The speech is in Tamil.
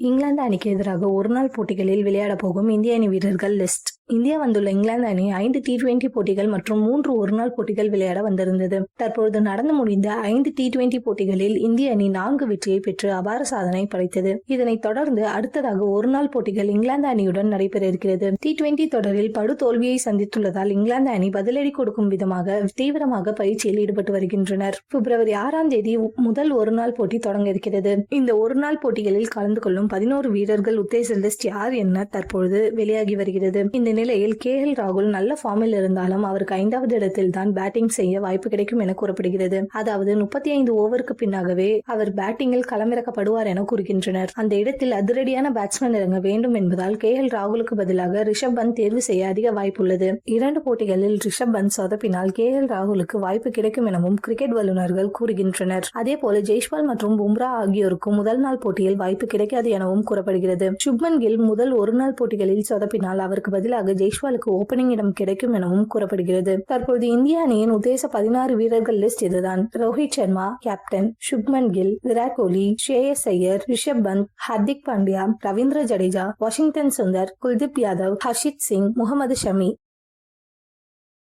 இங்கிலாந்து அணிக்கு எதிராக ஒருநாள் போட்டிகளில் விளையாட போகும் இந்திய அணி வீரர்கள் லிஸ்ட். இந்தியா வந்துள்ள இங்கிலாந்து அணி 5 T20 போட்டிகள் மற்றும் 3 ஒருநாள் போட்டிகள் விளையாட வந்திருந்தது. தற்பொழுது நடந்து முடிந்த 5 T20 போட்டிகளில் இந்திய அணி 4 வெற்றியை பெற்று அபார சாதனை படைத்தது. இதனைத் தொடர்ந்து அடுத்ததாக ஒருநாள் போட்டிகள் இங்கிலாந்து அணியுடன் நடைபெற இருக்கிறது. T20 தொடரில் படு தோல்வியை சந்தித்துள்ளதால் இங்கிலாந்து அணி பதிலடி கொடுக்கும் விதமாக தீவிரமாக பயிற்சியில் ஈடுபட்டு வருகின்றனர். February 6ஆம் தேதி முதல் ஒருநாள் போட்டி தொடங்க இருக்கிறது. இந்த ஒருநாள் போட்டிகளில் கலந்து கொள்ளும் 11 வீரர்கள் உத்தேச லிஸ்ட் யார் என தற்பொழுது வெளியாகி வருகிறது. இந்த நிலையில் KL ராகுல் நல்ல ஃபார்மில் இருந்தாலும் அவருக்கு 5வது இடத்தில் தான் பேட்டிங் செய்ய வாய்ப்பு கிடைக்கும் என கூறப்படுகிறது. அதாவது 35 ஓவருக்கு பின்னாகவே அவர் பேட்டிங்கில் களமிறக்கப்படுவார் என கூறுகின்றனர். அந்த இடத்தில் அதிரடியான பேட்ஸ்மேன் இறங்க வேண்டும் என்பதால் KL ராகுலுக்கு பதிலாக ரிஷப் பந்த் தேர்வு செய்ய அதிக வாய்ப்பு உள்ளது. 2 போட்டிகளில் ரிஷப் பந்த் சொதப்பினால் KL ராகுலுக்கு வாய்ப்பு கிடைக்கும் எனவும் கிரிக்கெட் வல்லுநர்கள் கூறுகின்றனர். அதேபோல ஜெய்ஸ்வால் மற்றும் பும்ரா ஆகியோருக்கும் முதல் நாள் போட்டியில் வாய்ப்பு கிடைக்காது எனவும் கூறப்படுகிறது. சுப்மன் கில் முதல் ஒருநாள் போட்டிகளில் சொதப்பினால் அவருக்கு பதிலாக ஜெய்ஸ்வாலுக்கு ஓபனிங் இடம் கிடைக்கும் எனவும் கூறப்படுகிறது. தற்போது இந்திய அணியின் உத்தேச 16 வீரர்கள் லிஸ்ட் இதுதான். ரோஹித் சர்மா கேப்டன், சுப்மன் கில், விராட் கோலி, ஸ்ரேயஸ் ஐயர், ரிஷப் பந்த், ஹர்திக் பாண்டியா, ரவீந்திர ஜடேஜா, வாஷிங்டன் சுந்தர், குல்தீப் யாதவ், ஹர்ஷித் சிங், முகமது ஷமி.